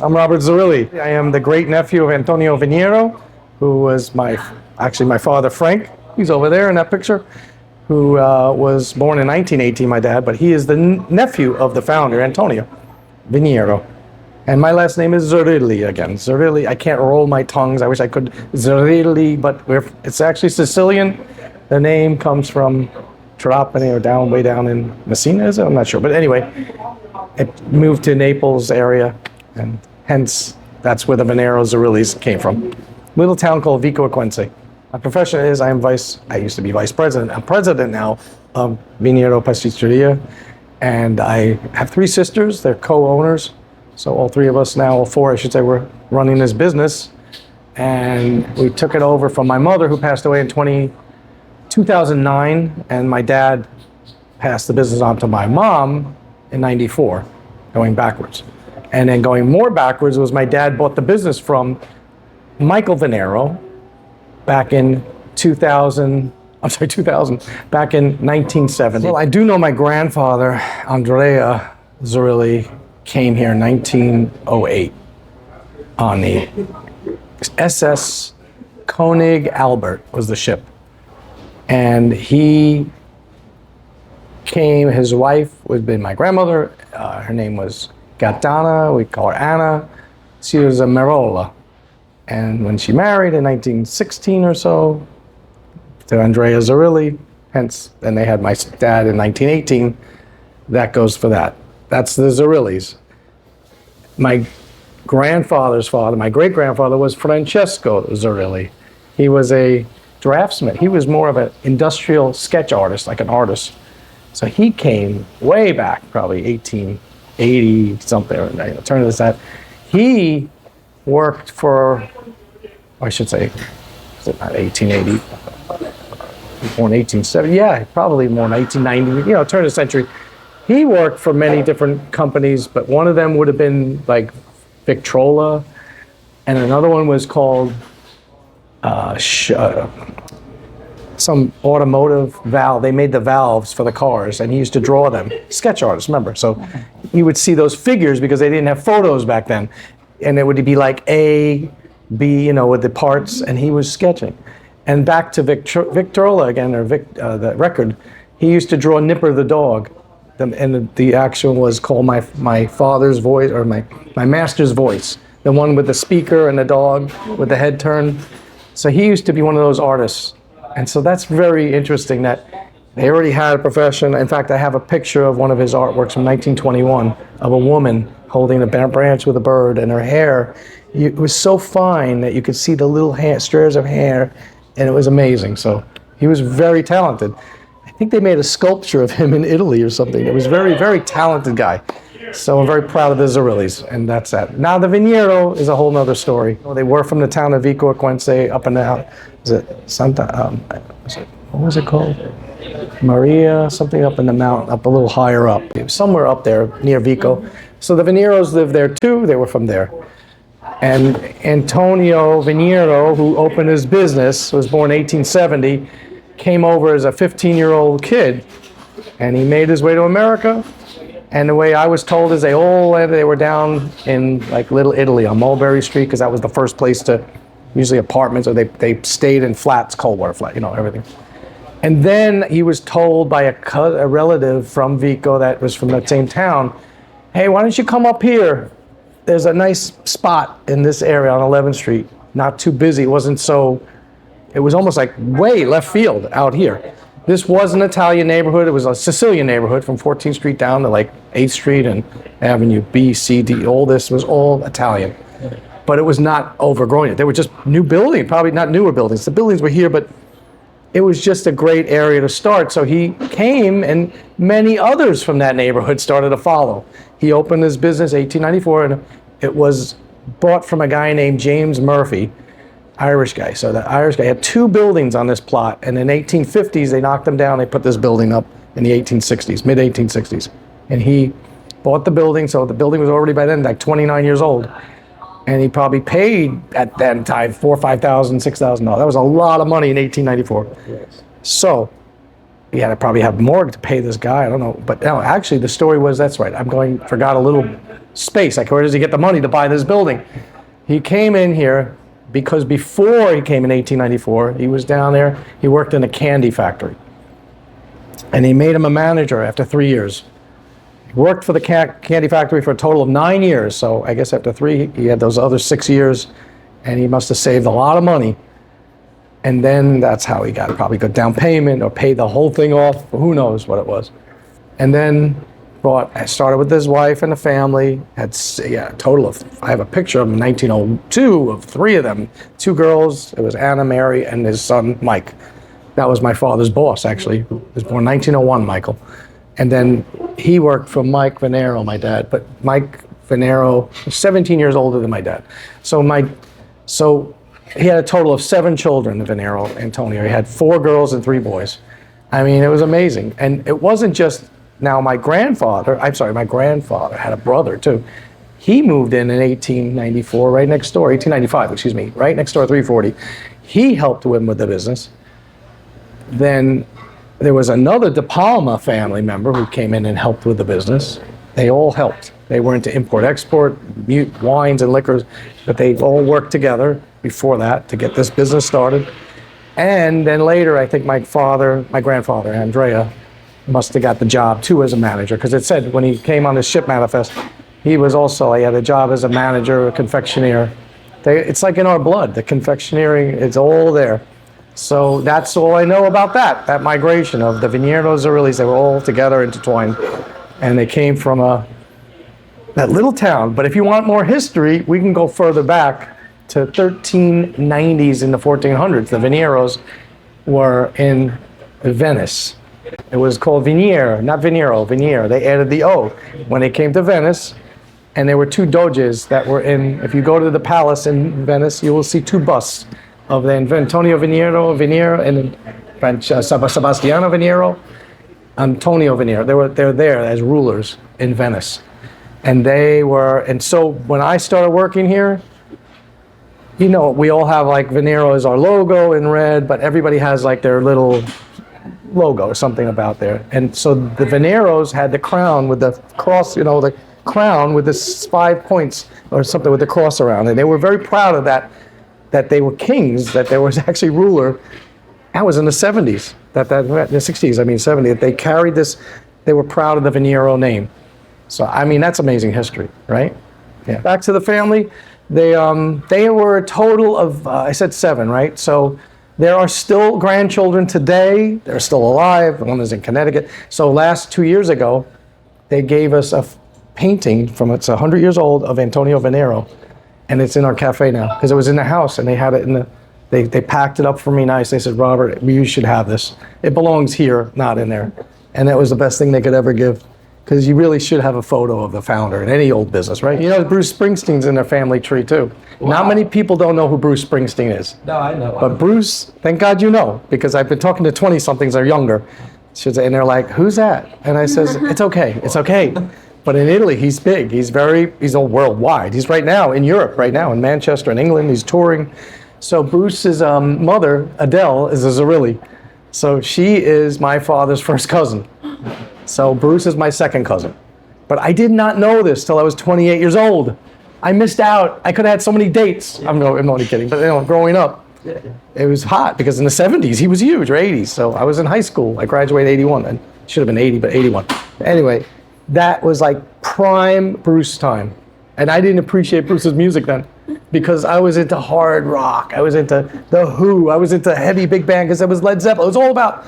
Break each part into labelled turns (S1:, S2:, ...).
S1: I'm Robert Zerilli. I am the great nephew of Antonio Veniero, who was actually my father, Frank. He's over there in that picture, who was born in 1918, my dad, but he is the nephew of the founder, Antonio Veniero. And my last name is Zerilli again. Zerilli, I can't roll my tongues. I wish I could. Zerilli, but it's actually Sicilian. The name comes from Trapani or way down in Messina, is it? I'm not sure. But anyway, it moved to Naples area, and hence that's where the Veniero Zerillis came from. Little town called Vico Equense. My profession is I used to be vice president. I'm president now of Veniero Pasticceria, and I have 3 sisters. They're co-owners. So all 3 of us now, all 4, I should say, we're running this business. And we took it over from my mother, who passed away in 2009, and my dad passed the business on to my mom in 94, going backwards. And then going more backwards was my dad bought the business from Michael Veniero back in 2000, back in 1970. Well, I do know my grandfather, Andrea Zerilli, came here in 1908 on the SS Koenig Albert was the ship. And he came, his wife would be my grandmother. Her name was Gaetana, we call her Anna. She was a Merola. And when she married in 1916 or so to Andrea Zerilli, hence, and they had my dad in 1918, that goes for that. That's the Zerillis. My grandfather's father, my great-grandfather, was Francesco Zerilli. He was a draftsman. He was more of an industrial sketch artist, like an artist. So he came way back, probably 1880 something, turn to this that. He worked for, I should say, is it not 1880? Born 1870, yeah, probably more 1990, turn of the century. He worked for many different companies, but one of them would have been like Victrola, and another one was called some automotive valve. They made the valves for the cars, and he used to draw them. Sketch artist, remember? So you would see those figures because they didn't have photos back then, and it would be like A, B, with the parts, and he was sketching. And back to Victrola again, or the record, he used to draw Nipper the dog. And the action was called my father's voice, or my master's voice, the one with the speaker and the dog with the head turned. So he used to be one of those artists. And so that's very interesting that they already had a profession. In fact, I have a picture of one of his artworks from 1921 of a woman holding a branch with a bird, and her hair, it was so fine that you could see the little strands of hair, and it was amazing. So he was very talented. I think they made a sculpture of him in Italy or something. It was very, very talented guy. So I'm very proud of the Zerillis, and that's that. Now the Veniero is a whole nother story. They were from the town of Vico Equense up and down. Is it Santa? What was it called? Maria, something up in the mountain, up a little higher up. Somewhere up there near Vico. So the Venieros lived there too. They were from there. And Antonio Veniero, who opened his business, was born 1870, came over as a 15-year-old kid, and he made his way to America. And the way I was told is they were down in like Little Italy on Mulberry Street, because that was the first place to, usually apartments, or they stayed in flats, cold water flat, everything. And then he was told by a relative from Vico that was from that same town, hey, why don't you come up here? There's a nice spot in this area on 11th Street, not too busy. It was almost like way left field out here. This was an Italian neighborhood. It was a Sicilian neighborhood from 14th Street down to like 8th Street and Avenue B, C, D. All this was all Italian. But it was not overgrown yet. They were just new buildings, probably not newer buildings. The buildings were here, but it was just a great area to start. So he came, and many others from that neighborhood started to follow. He opened his business 1894, and it was bought from a guy named James Murphy, Irish guy. So the Irish guy had 2 buildings on this plot, and in 1850s they knocked them down. They put this building up in the 1860s, mid 1860s, and he bought the building. So the building was already by then like 29 years old, and he probably paid at that time $4,000, $5,000, $6,000. That was a lot of money in 1894. Yes. So he had to probably have more to pay this guy. I don't know. But no, actually, the story was, that's right. Forgot a little space. Like, where does he get the money to buy this building? He came in here because before he came in 1894, he was down there. He worked in a candy factory. And he made him a manager after 3 years. He worked for the candy factory for a total of 9 years. So I guess after 3, he had those other 6 years. And he must have saved a lot of money. And then that's how he probably got down payment or paid the whole thing off. Who knows what it was. And then I started with his wife and a family. Had a total of, I have a picture of him in 1902 of 3 of them. 2 girls. It was Anna, Mary, and his son, Mike. That was my father's boss, actually. He was born 1901, Michael. And then he worked for Mike Veniero, my dad. But Mike Veniero was 17 years older than my dad. So he had a total of 7 children, Veniero, Antonio. He had 4 girls and 3 boys. I mean, it was amazing. And it wasn't just, now my grandfather had a brother too. He moved in 1894, right next door, 1895, excuse me, right next door, 340. He helped him with the business. Then there was another De Palma family member who came in and helped with the business. They all helped. They were into import-export, wines and liquors, but they all worked together before that to get this business started. And then later, I think my grandfather, Andrea, must have got the job too as a manager, because it said when he came on his ship manifest, he had a job as a manager, a confectioner. It's like in our blood, the confectioneering, it's all there. So that's all I know about that migration of the Veniero Zerillis. They were all together, intertwined, and they came from that little town. But if you want more history, we can go further back to 1390s in the 1400s. The Venieros were in Venice. It was called Veniere, not Veniero, Veniere. They added the O when they came to Venice, and there were 2 doges that were if you go to the palace in Venice, you will see 2 busts of Antonio Veniero, and Sebastiano Veniero, Antonio Veniero. They're there as rulers in Venice. And so when I started working here, we all have like Veniero as our logo in red, but everybody has like their little logo or something about there. And so the Venieros had the crown with the cross, the crown with the 5 points or something with the cross around. And they were very proud of that they were kings, that there was actually ruler. That was in the 70s, the 60s, 70s. They carried this, they were proud of the Veniero name. So, that's amazing history, right? Yeah. Back to the family. They were a total of, I said 7, right? So there are still grandchildren today. They're still alive. One is in Connecticut. So 2 years ago, they gave us a painting it's 100 years old, of Antonio Veniero. And it's in our cafe now, because it was in the house, and they had it they packed it up for me nice. They said, Robert, you should have this. It belongs here, not in there. And that was the best thing they could ever give, because you really should have a photo of the founder in any old business, right? Bruce Springsteen's in their family tree too. Wow. Not many people don't know who Bruce Springsteen is.
S2: No, I know.
S1: But Bruce, thank God you know, because I've been talking to 20-somethings that are younger, and they're like, who's that? And I says, it's okay. But in Italy, he's big. He's all worldwide. He's right now in Europe, in Manchester and England. He's touring. So Bruce's mother, Adele, is a Zerilli. So she is my father's first cousin. So Bruce is my second cousin. But I did not know this till I was 28 years old. I missed out. I could have had so many dates. I'm only kidding. But growing up, it was hot because in the 70s, he was huge, or 80s. So I was in high school. I graduated 81. And should have been 80, but 81. Anyway. That was like prime Bruce time. And I didn't appreciate Bruce's music then, because I was into hard rock. I was into The Who. I was into heavy big band, because it was Led Zeppelin. It was all about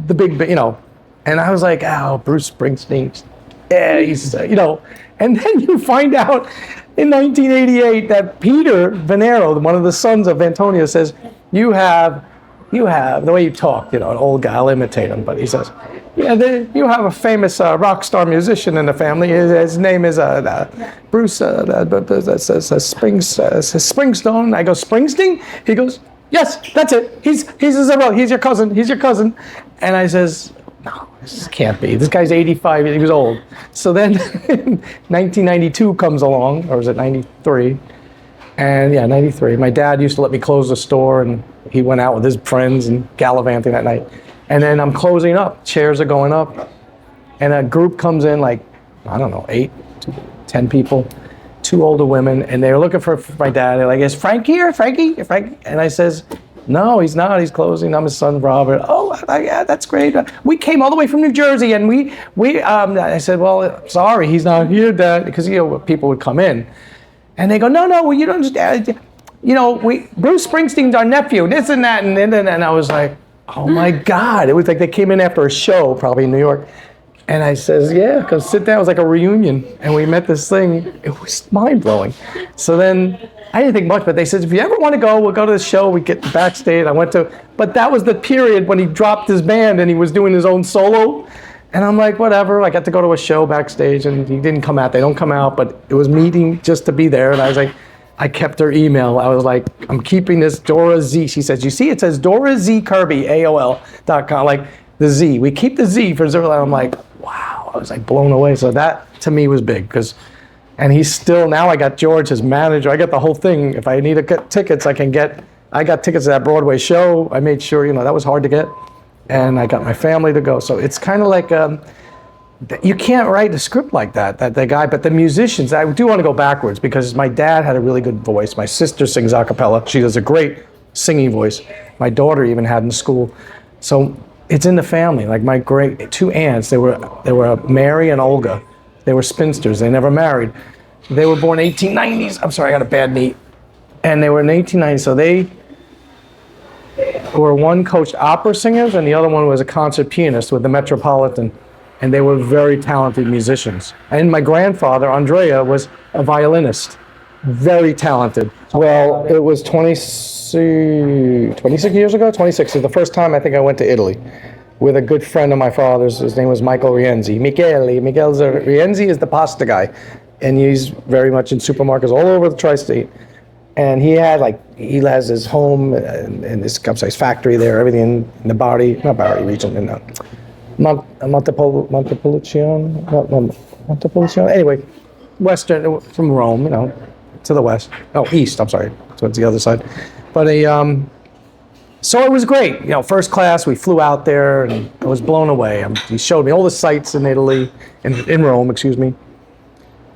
S1: the big, And I was like, Bruce Springsteen. Yeah, he's, And then you find out in 1988 that Peter Veniero, one of the sons of Antonio, says, you have, the way you talk, an old guy, I'll imitate him, but he says, you have a famous rock star musician in the family. His name is Bruce Springstone. I go, Springsteen? He goes, yes, that's it. He's your cousin. And I says, no, this can't be. This guy's 85. He was old. So then 1992 comes along, or was it 93? And 93. My dad used to let me close the store, and he went out with his friends and gallivanting that night. And then I'm closing up, chairs are going up, and a group comes in, like, I don't know, 8, 10 people, 2 older women, and they're looking for my dad. They're like, is Frank here? Frankie? Frank? And I says, no, he's not. He's closing. I'm his son, Robert. Oh, yeah, that's great. We came all the way from New Jersey, and I said, well, sorry, he's not here, Dad, because, people would come in. And they go, no, well, you don't understand. Bruce Springsteen's our nephew, this and that, and I was like, oh my God. It was like they came in after a show, probably in New York. And I says, yeah, come sit down. It was like a reunion. And we met this thing. It was mind-blowing. So then I didn't think much, but they said, if you ever want to go, we'll go to the show. We get backstage. But that was the period when he dropped his band and he was doing his own solo. And I'm like, whatever. I got to go to a show backstage, and he didn't come out. They don't come out, but it was meeting just to be there. And I was like, I kept her email. I was like, I'm keeping this Dora Z. She says, you see, it says Dora Z Kirby, AOL.com, like the Z. We keep the Z for zero. I'm like, wow. I was like blown away. So that to me was big, and he's still, now I got George, his manager. I got the whole thing. If I need to get tickets, I got tickets to that Broadway show. I made sure, that was hard to get. And I got my family to go. So it's kind of like, you can't write a script like that the guy, but the musicians, I do want to go backwards because my dad had a really good voice. My sister sings a cappella. She has a great singing voice. My daughter even had in school. So it's in the family. Like my great 2 aunts, they were Mary and Olga. They were spinsters. They never married. They were born 1890s. I'm sorry, I got a bad knee. And they were in 1890s. So they were, one coached opera singers and the other one was a concert pianist with the Metropolitan. And they were very talented musicians. And my grandfather, Andrea, was a violinist, very talented. Well, it was 26 years ago? 26 is the first time I think I went to Italy with a good friend of my father's. His name was Michael Rienzi. Miguel Rienzi is the pasta guy. And he's very much in supermarkets all over the tri-state. And he has his home and his factory there, everything in the Bari region, in Montepulciano. Anyway, western, from Rome, to the west. Oh, east, I'm sorry. Towards the other side. But so it was great. First class, we flew out there and I was blown away. He showed me all the sights in Italy, in Rome, excuse me.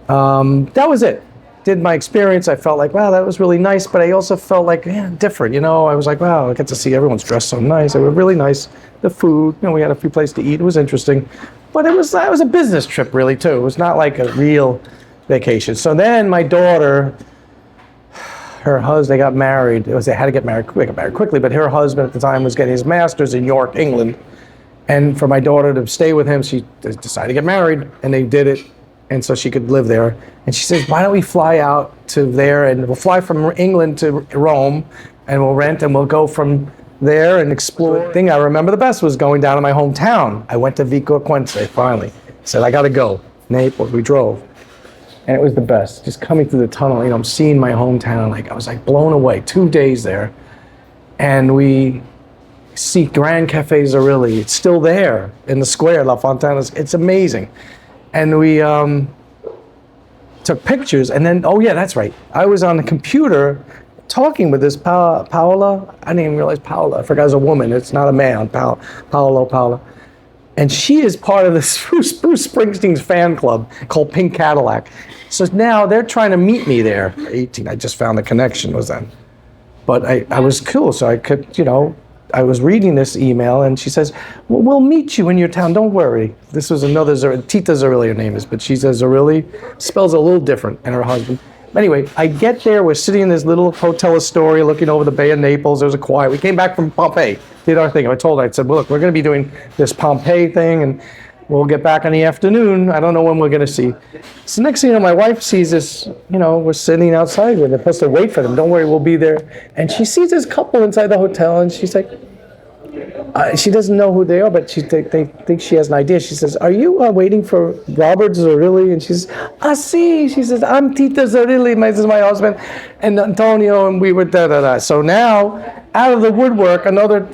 S1: That was it. Did my experience, I felt like, wow, that was really nice, but I also felt like, different, I was like, wow, I get to see everyone's dressed so nice. They were really nice. The food, we had a few places to eat. It was interesting. But it was a business trip, really, too. It was not like a real vacation. So then my daughter, her husband, they got married. They had to get married quickly, but her husband at the time was getting his master's in York, England. And for my daughter to stay with him, she decided to get married, and they did it. And so she could live there. And she says, why don't we fly out to there, and we'll fly from England to Rome, and we'll rent, and we'll go from there and explore. The thing I remember the best was going down to my hometown. I went to Vico Equense finally. Said, I got to go. Naples, we drove. And it was the best. Just coming through the tunnel, I'm seeing my hometown. I was blown away. 2 days there. And we see Grand Cafe Zerilli. It's still there in the square, La Fontana. It's amazing. And we took pictures, and then, oh yeah, that's right. I was on the computer talking with this Paola. I didn't even realize Paola. I forgot it was a woman. It's not a man, Paola. And she is part of this Bruce Springsteen's fan club called Pink Cadillac. So now they're trying to meet me there. 18, I just found the connection was then. But I was cool, so I could, I was reading this email, and she says, well, we'll meet you in your town, don't worry. This was another Tita Zerilli, her name is, but she says Zerilli, spells a little different, and her husband. Anyway, I get there, we're sitting in this little hotel Astoria looking over the Bay of Naples. There was a quiet. We came back from Pompeii, did our thing. I told her, I said, well, look, we're going to be doing this Pompeii thing, and we'll get back in the afternoon. I don't know when we're going to see. So next thing you know, my wife sees this, we're sitting outside with them. They're supposed to wait for them. Don't worry, we'll be there. And she sees this couple inside the hotel, and she's like, she doesn't know who they are, but they think she has an idea. She says, are you waiting for Robert Zerilli? And she says, si. She says, I'm Tita Zerilli. This is my husband, and Antonio, and we were da-da-da. So now, out of the woodwork, another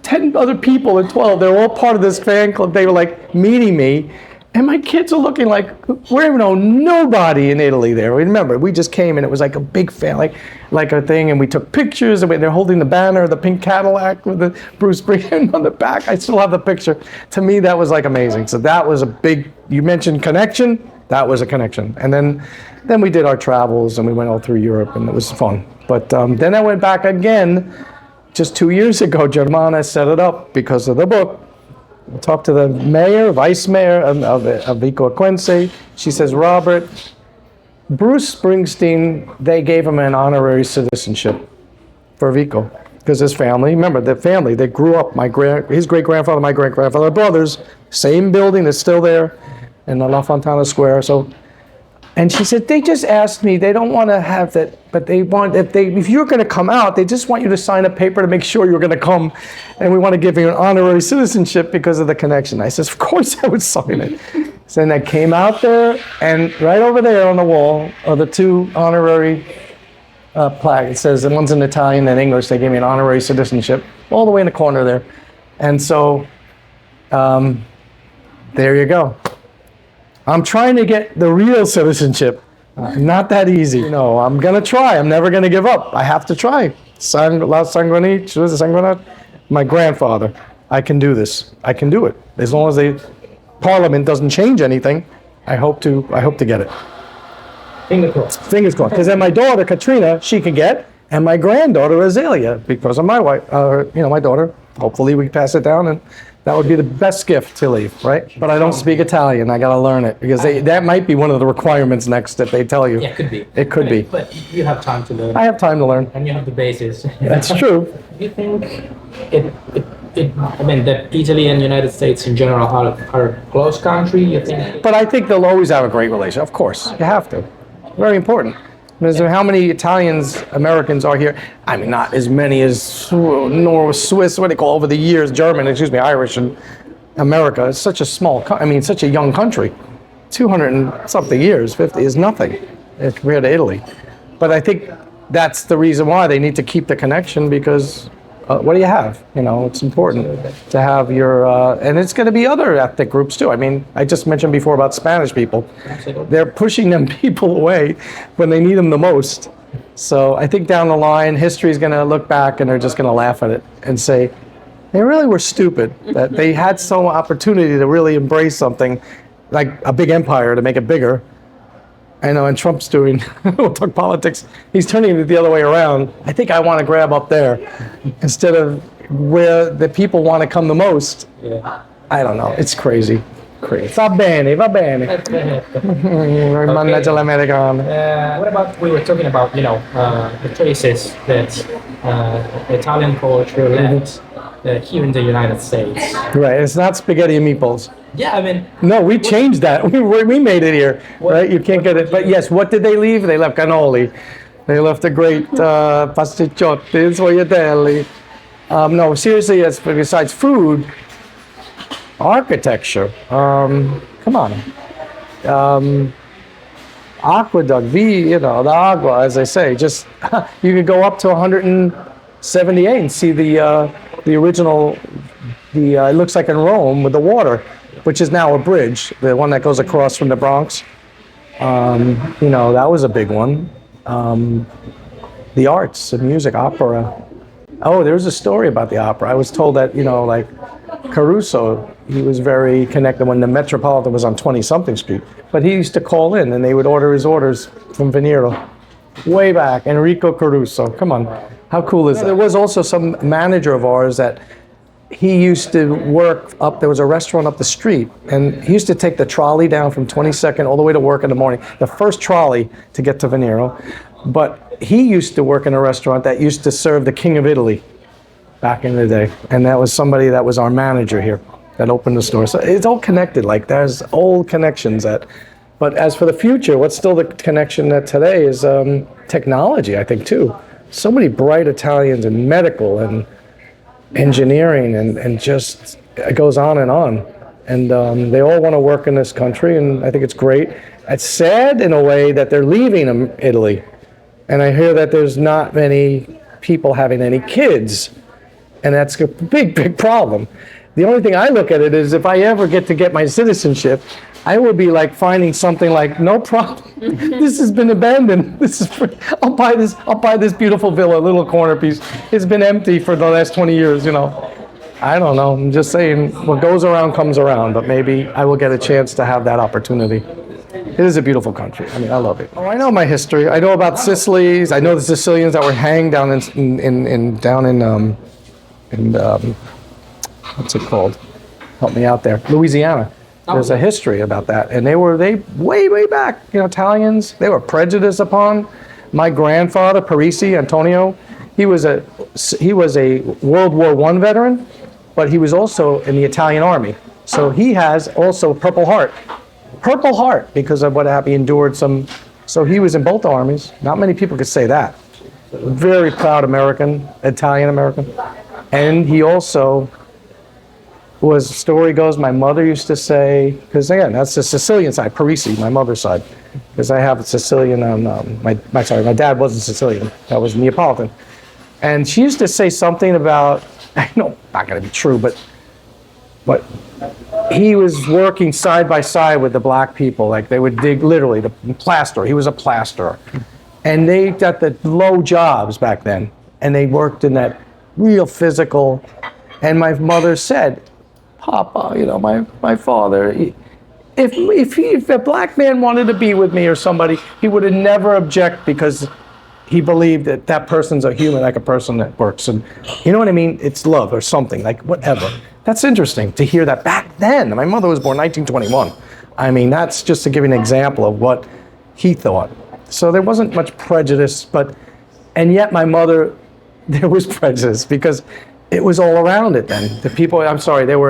S1: 10 other people and 12, they're all part of this fan club. They were meeting me. And my kids are looking like, we don't know nobody in Italy there. Remember, we just came and it was like a big family, like a thing, and we took pictures, and they're holding the banner, the pink Cadillac with the Bruce Springsteen on the back. I still have the picture. To me, that was like amazing. So that was a big, you mentioned connection, that was a connection. And then we did our travels, and we went all through Europe, and it was fun. But then I went back again, just 2 years ago. Germana set it up because of the book. I talked to the mayor, vice mayor of Vico Equense. She says, Robert, Bruce Springsteen, they gave him an honorary citizenship for Vico because his family, remember the family, they grew up, his great-grandfather, my great-grandfather, brothers, same building is still there in La Fontana Square. So, and she said, they just asked me, they don't want to have that, but they want, if you're going to come out, they just want you to sign a paper to make sure you're going to come, and we want to give you an honorary citizenship because of the connection. I says, of course I would sign it. So then I came out there, and right over there on the wall are the two honorary plaques. It says, and one's in Italian and English, they gave me an honorary citizenship, all the way in the corner there. And so, there you go. I'm trying to get the real citizenship. Not that easy. You know, I'm going to try. I'm never going to give up. I have to try. La Sanguinacci, my grandfather. I can do this. I can do it. As long as the parliament doesn't change anything, I hope to get it.
S2: Fingers crossed.
S1: Fingers crossed. Because then my daughter, Katrina, she can get, and my granddaughter, Azalea, because of my wife, my daughter. Hopefully we pass it down, and that would be the best gift to leave, right? But I don't speak Italian. I got to learn it because that might be one of the requirements next that they tell you.
S2: Yeah, it could be.
S1: It could be.
S2: But you have time to learn.
S1: I have time to learn.
S2: And you have the basis.
S1: That's true.
S2: Do you think that Italy and United States in general are a close country? You think?
S1: But I think they'll always have a great relationship. Of course, you have to. Very important. How many Italians, Americans are here? I mean, not as many as nor Swiss, what they call over the years, Irish and America. It's such a such a young country. 200 and something years, 50 is nothing compared to Italy. But I think that's the reason why they need to keep the connection because what do you have? It's important to have your, and it's going to be other ethnic groups too. I mean, I just mentioned before about Spanish people. They're pushing them people away when they need them the most. So I think down the line, history is going to look back and they're just going to laugh at it and say, they really were stupid, that they had some opportunity to really embrace something like a big empire to make it bigger. I know, and Trump's doing, we'll talk politics, he's turning it the other way around. I think I want to grab up there instead of where the people want to come the most.
S2: Yeah.
S1: I don't know, it's crazy. Va bene. Mannaggia l'americano.
S2: What about, we were talking about, the traces that Italian culture left here in the United States.
S1: Right, it's not spaghetti and meatballs.
S2: Yeah, I mean...
S1: No, we changed that. We made it here, right? You can't get it. But yes, what did they leave? They left cannoli. They left the great pasticciotti, sfogliatelli. No, seriously, besides food, architecture. Come on. Aqueduct, the agua, as I say. Just, you could go up to 178 and see the original, it looks like in Rome with the water, which is now a bridge, the one that goes across from the Bronx. That was a big one. The arts, the music, opera. Oh, there's a story about the opera. I was told that, like Caruso, he was very connected when the Metropolitan was on 20-something Street. But he used to call in and they would order his orders from Veniero. Way back, Enrico Caruso, come on. How cool is that? There was also some manager of ours that he used to work up, there was a restaurant up the street, and he used to take the trolley down from 22nd all the way to work in the morning, the first trolley to get to Veniero. But he used to work in a restaurant that used to serve the King of Italy back in the day. And that was somebody that was our manager here that opened the store. So it's all connected, like there's old connections but as for the future, what's still the connection that today is technology, I think, too. So many bright Italians in medical and engineering and just, it goes on. And they all want to work in this country, and I think it's great. It's sad in a way that they're leaving Italy. And I hear that there's not many people having any kids, and that's a big, big problem. The only thing I look at it is if I ever get my citizenship, I would be like finding something like, no problem. This has been abandoned. This is free. I'll buy this beautiful villa, little corner piece. It's been empty for the last 20 years, you know. I don't know. I'm just saying what goes around comes around, but maybe I will get a chance to have that opportunity. It is a beautiful country. I mean, I love it. Oh, I know my history. I know about Sicilies. I know the Sicilians that were hanged down in what's it called? Help me out there. Louisiana. There's a history about that, and they way back. You know, Italians. They were prejudiced upon. My grandfather, Parisi Antonio, he was a World War I veteran, but he was also in the Italian army. So he has also Purple Heart. Purple Heart because of what happened. He endured some. So he was in both armies. Not many people could say that. Very proud American, Italian American, and he also was, story goes, my mother used to say, because again, that's the Sicilian side, Parisi, my mother's side, because I have a Sicilian on, my dad wasn't Sicilian, that was Neapolitan. And she used to say something about, I know, not gonna be true, but he was working side by side with the black people, like they would dig, literally, the plaster, he was a plasterer. And they got the low jobs back then, and they worked in that real physical, and my mother said, Papa, you know, my father, if a black man wanted to be with me or somebody, he would have never object because he believed that that person's a human, like a person that works. And you know what I mean? It's love or something, like whatever. That's interesting to hear that back then. My mother was born 1921. I mean, that's just to give you an example of what he thought. So there wasn't much prejudice, and yet my mother, there was prejudice because it was all around it then. The people, I'm sorry, how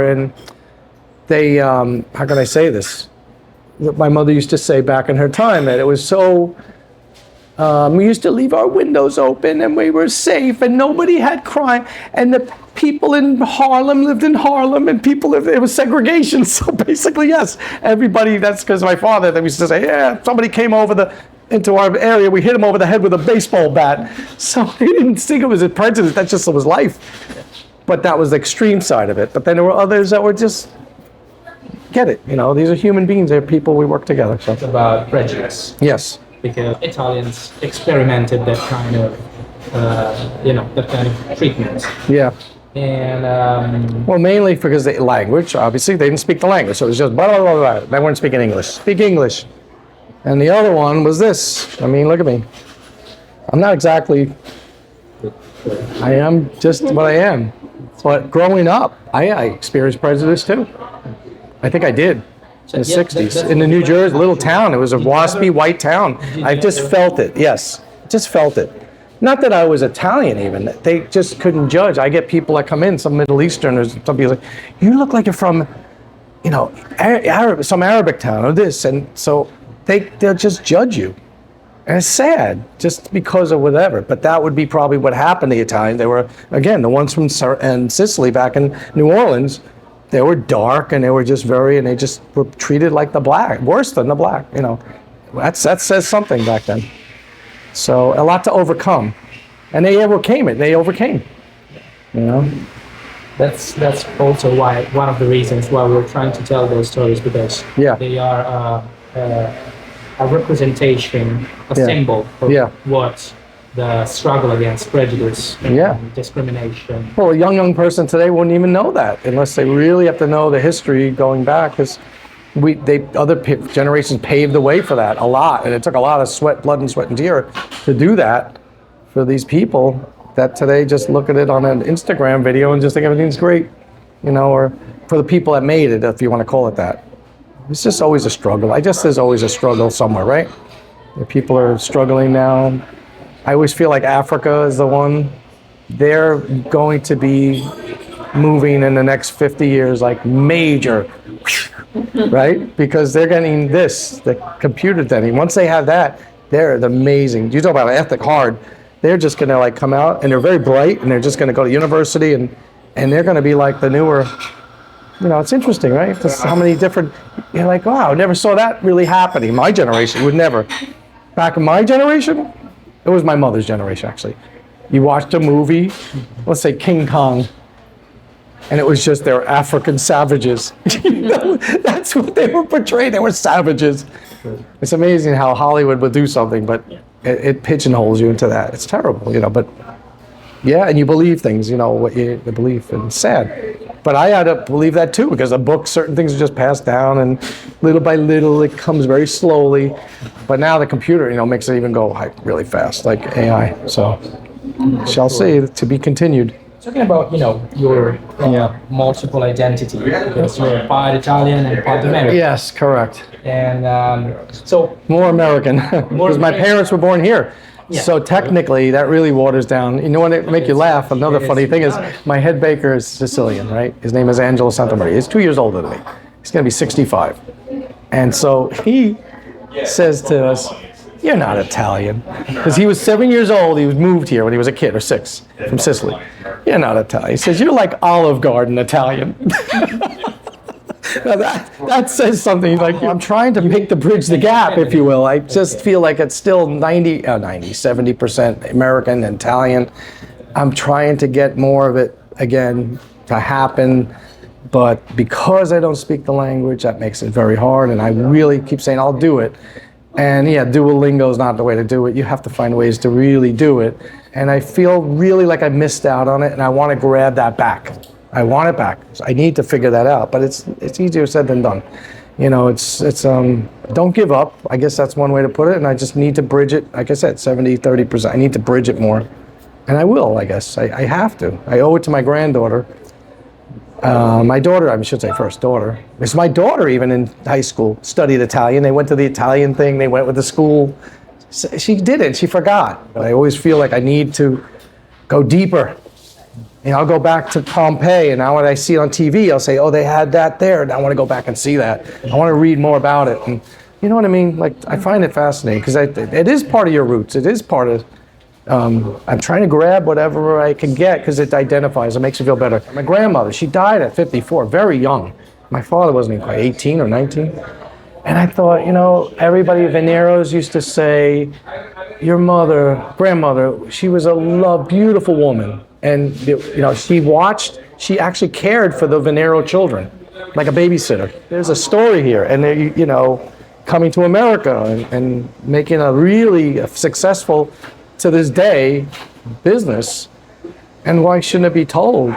S1: can I say this? My mother used to say back in her time that it was so, we used to leave our windows open and we were safe and nobody had crime. And the people in Harlem lived in Harlem and it was segregation. So basically, yes, everybody, that's because my father, that we used to say, yeah, somebody came into our area, we hit him over the head with a baseball bat. So he didn't think it was a prejudice, that just was life. But that was the extreme side of it. But then there were others that were just, get it, you know, these are human beings, they're people, we work together. So.
S2: It's about prejudice.
S1: Yes.
S2: Because Italians experimented that kind of, that kind of treatment.
S1: Yeah.
S2: And
S1: well, mainly because the language, obviously, they didn't speak the language, so it was just blah, blah, blah, blah. They weren't speaking English. Speak English. And the other one was this. I mean, look at me. I'm not exactly, I am just what I am. But growing up, I experienced prejudice too. I think I did in the 60s. In the New Jersey little town, it was a waspy white town. I just felt it, yes. Just felt it. Not that I was Italian even. They just couldn't judge. I get people that come in, some Middle Easterners, some people like, you look like you're from, you know, some Arabic town or this. And so they'll just judge you. And it's sad, just because of whatever. But that would be probably what happened to the Italians. They were, again, the ones from Sicily back in New Orleans, they were dark and they were just and they just were treated like the black, worse than the black, you know. That says something back then. So a lot to overcome. And they overcame it, you know.
S2: That's also why, one of the reasons why we're trying to tell those stories, because they are a representation, symbol of what the struggle against prejudice and discrimination.
S1: Well, a young person today wouldn't even know that unless they really have to know the history going back, because other generations paved the way for that a lot, and it took a lot of blood and sweat and tear to do that for these people that today just look at it on an Instagram video and just think everything's great, you know, or for the people that made it, if you want to call it that. It's just always a struggle. There's always a struggle somewhere, right? The people are struggling now. I always feel like Africa is the one. They're going to be moving in the next 50 years like major, right? Because they're getting the computer thing. Once they have that, they're amazing. You talk about ethic hard. They're just going to like come out, and they're very bright, and they're just going to go to university, and they're going to be like the newer. You know, it's interesting, right? Just how many different, you're like, wow, I never saw that really happening. My generation would never. Back in my generation, it was my mother's generation, actually. You watched a movie, let's say King Kong, and it was just they're African savages. That's what they were portraying. They were savages. It's amazing how Hollywood would do something, but it pigeonholes you into that. It's terrible, but yeah, and you believe things, what you believe, and it's sad. But I had to believe that too, because the book, certain things are just passed down, and little by little it comes very slowly. But now the computer, makes it even go really fast, like AI. So, shall see, to be continued.
S2: Talking about, your multiple identity, because you're part Italian and part American.
S1: Yes, correct.
S2: And so...
S1: More American, because my parents were born here. Yeah. So technically, that really waters down. What it make you laugh? Another funny thing is my head baker is Sicilian, right? His name is Angelo Santamaria. He's 2 years older than me. He's going to be 65. And so he says to us, "You're not Italian." Because he was 7 years old. He was moved here when he was a kid, or 6, from Sicily. "You're not Italian." He says, "You're like Olive Garden Italian." Now that says something. Like, I'm trying to make the bridge the gap, if you will. I just feel like it's still 70% American and Italian. I'm trying to get more of it again to happen, but because I don't speak the language, that makes it very hard. And I really keep saying I'll do it. And yeah, Duolingo is not the way to do it. You have to find ways to really do it. And I feel really like I missed out on it, and I want to grab that back. I want it back. So I need to figure that out, but it's easier said than done. Don't give up. I guess that's one way to put it, and I just need to bridge it. Like I said, 30%. I need to bridge it more, and I will, I guess. I have to. I owe it to my granddaughter. My daughter, I should say first daughter. Because my daughter, even in high school, studied Italian. They went to the Italian thing. They went with the school. She did it. She forgot. But I always feel like I need to go deeper. I'll go back to Pompeii, and now when I see it on TV, I'll say, "Oh, they had that there." And I want to go back and see that. I want to read more about it. And you know what I mean? Like, I find it fascinating because it is part of your roots. It is part of. I'm trying to grab whatever I can get because it identifies. It makes you feel better. My grandmother, she died at 54, very young. My father wasn't even quite 18 or 19. And I thought, everybody at Veniero's used to say, "Your grandmother, she was a beautiful woman." And, she actually cared for the Veniero children, like a babysitter. There's a story here, and coming to America and making a really successful, to this day, business. And why shouldn't it be told?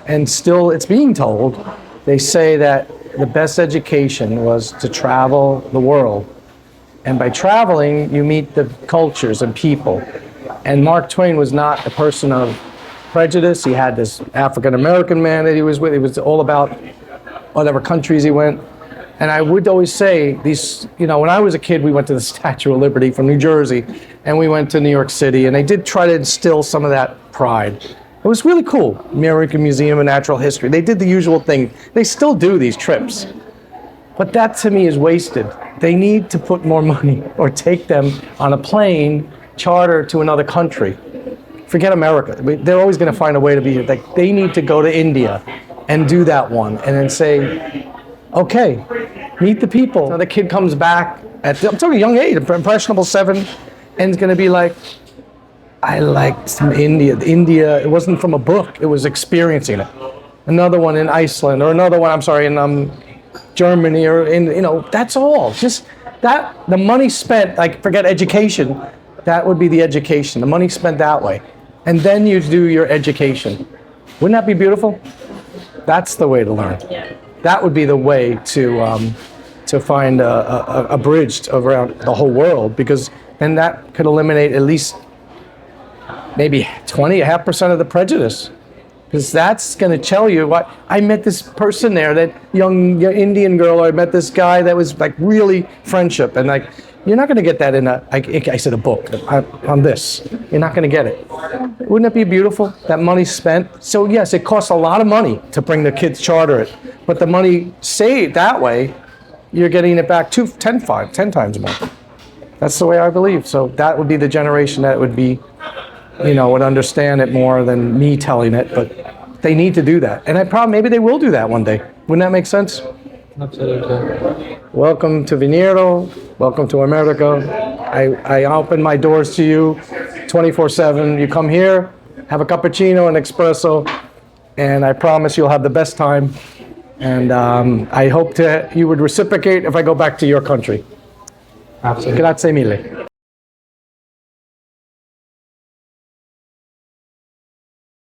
S1: And still, it's being told. They say that the best education was to travel the world. And by traveling, you meet the cultures and people. And Mark Twain was not a person of prejudice. He had this African-American man that he was with. It was all about whatever countries he went. And I would always say when I was a kid, we went to the Statue of Liberty from New Jersey, and we went to New York City, and they did try to instill some of that pride. It was really cool. American Museum of Natural History. They did the usual thing. They still do these trips. But that to me is wasted. They need to put more money or take them on a plane, charter to another country. Forget America. They're always going to find a way to be here. They need to go to India and do that one and then say, okay, meet the people. So the kid comes back I'm talking a young age, impressionable 7, and is going to be like, I liked India. India, it wasn't from a book. It was experiencing it. Another one in Iceland, or another one, in Germany, or that's all. Just that, the money spent, forget education, that would be the education. The money spent that way. And then you do your education. Wouldn't that be beautiful? That's the way to learn. Yeah. That would be the way to find a bridge around the whole world, because then that could eliminate at least maybe 0.5% of the prejudice. Because that's going to tell you what, I met this person there, that young Indian girl, or I met this guy that was really friendship. And you're not going to get that in a book on this. You're not going to get it. Wouldn't it be beautiful? That money spent. So yes, it costs a lot of money to bring the kids, charter it. But the money saved that way, you're getting it back 10 times more. That's the way I believe. So that would be the generation that would be, would understand it more than me telling it. But they need to do that. And maybe they will do that one day. Wouldn't that make sense?
S2: Absolutely.
S1: Welcome to Veniero. Welcome to America. I open my doors to you 24/7. You come here, have a cappuccino, an espresso, and I promise you'll have the best time. And I hope you would reciprocate if I go back to your country.
S2: Absolutely.
S1: Grazie mille.